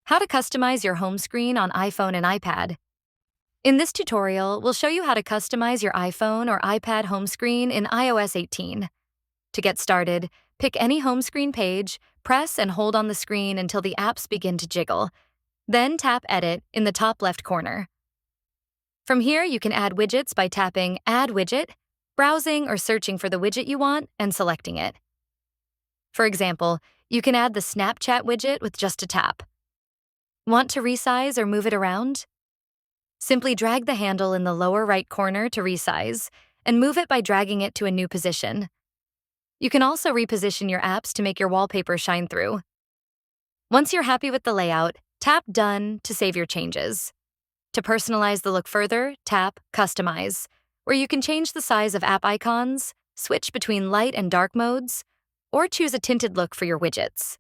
How to customize your home screen on iPhone and iPad. In this tutorial, we'll show you how to customize your iPhone or iPad home screen in iOS 18. To get started, pick any home screen page, press and hold on the screen until the apps begin to jiggle. Then tap Edit in the top left corner. From here, you can add widgets by tapping Add Widget, browsing or searching for the widget you want, and selecting it. For example, you can add the Snapchat widget with just a tap. Want to resize or move it around? Simply drag the handle in the lower right corner to resize, and move it by dragging it to a new position. You can also reposition your apps to make your wallpaper shine through. Once you're happy with the layout, tap Done to save your changes. To personalize the look further, tap Customize, where you can change the size of app icons, switch between light and dark modes, or choose a tinted look for your widgets.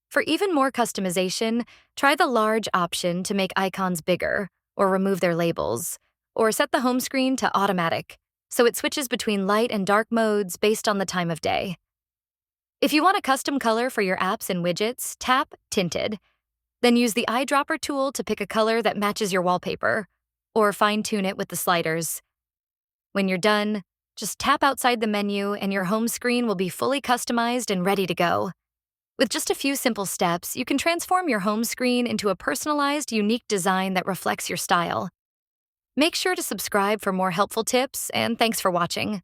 For even more customization, try the large option to make icons bigger or remove their labels, or set the home screen to automatic, so it switches between light and dark modes based on the time of day. If you want a custom color for your apps and widgets, tap Tinted. Then use the eyedropper tool to pick a color that matches your wallpaper, or fine-tune it with the sliders. When you're done, just tap outside the menu and your home screen will be fully customized and ready to go. With just a few simple steps, you can transform your home screen into a personalized, unique design that reflects your style. Make sure to subscribe for more helpful tips, and thanks for watching.